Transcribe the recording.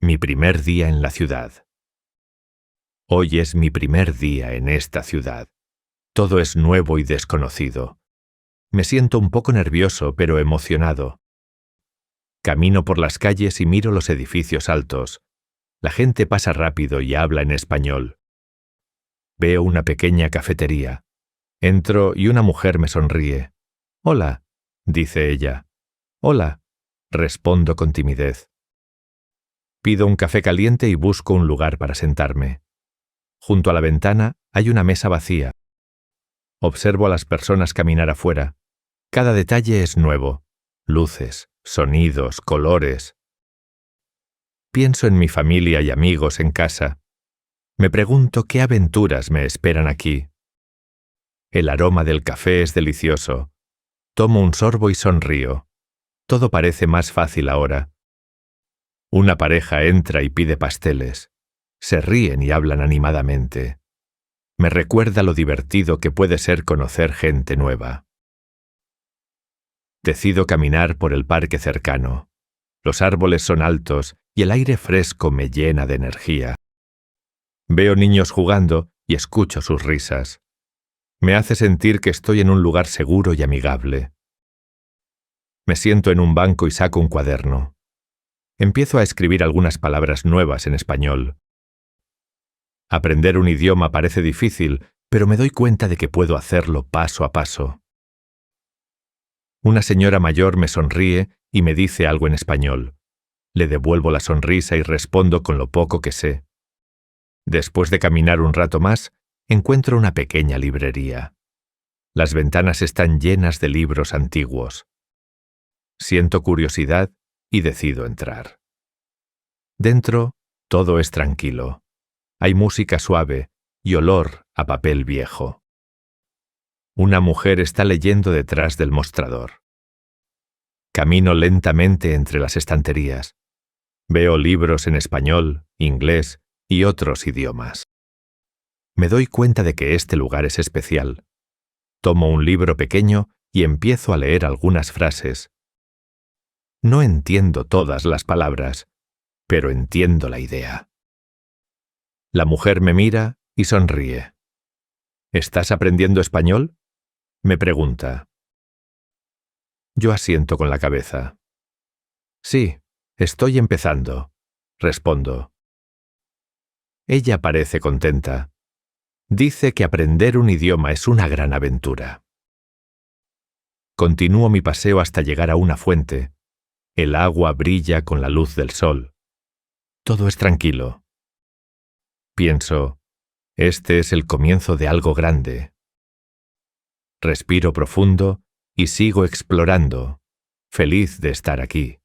Mi primer día en la ciudad. Hoy es mi primer día en esta ciudad. Todo es nuevo y desconocido. Me siento un poco nervioso, pero emocionado. Camino por las calles y miro los edificios altos. La gente pasa rápido y habla en español. Veo una pequeña cafetería. Entro y una mujer me sonríe. «Hola», dice ella. «Hola», respondo con timidez. Pido un café caliente y busco un lugar para sentarme. Junto a la ventana hay una mesa vacía. Observo a las personas caminar afuera. Cada detalle es nuevo. Luces, sonidos, colores. Pienso en mi familia y amigos en casa. Me pregunto qué aventuras me esperan aquí. El aroma del café es delicioso. Tomo un sorbo y sonrío. Todo parece más fácil ahora. Una pareja entra y pide pasteles. Se ríen y hablan animadamente. Me recuerda lo divertido que puede ser conocer gente nueva. Decido caminar por el parque cercano. Los árboles son altos y el aire fresco me llena de energía. Veo niños jugando y escucho sus risas. Me hace sentir que estoy en un lugar seguro y amigable. Me siento en un banco y saco un cuaderno. Empiezo a escribir algunas palabras nuevas en español. Aprender un idioma parece difícil, pero me doy cuenta de que puedo hacerlo paso a paso. Una señora mayor me sonríe y me dice algo en español. Le devuelvo la sonrisa y respondo con lo poco que sé. Después de caminar un rato más, encuentro una pequeña librería. Las ventanas están llenas de libros antiguos. Siento curiosidad y decido entrar. Dentro, todo es tranquilo. Hay música suave y olor a papel viejo. Una mujer está leyendo detrás del mostrador. Camino lentamente entre las estanterías. Veo libros en español, inglés y otros idiomas. Me doy cuenta de que este lugar es especial. Tomo un libro pequeño y empiezo a leer algunas frases. No entiendo todas las palabras, pero entiendo la idea. La mujer me mira y sonríe. ¿Estás aprendiendo español?, me pregunta. Yo asiento con la cabeza. Sí, estoy empezando, respondo. Ella parece contenta. Dice que aprender un idioma es una gran aventura. Continúo mi paseo hasta llegar a una fuente. El agua brilla con la luz del sol. Todo es tranquilo. Pienso, este es el comienzo de algo grande. Respiro profundo y sigo explorando, feliz de estar aquí.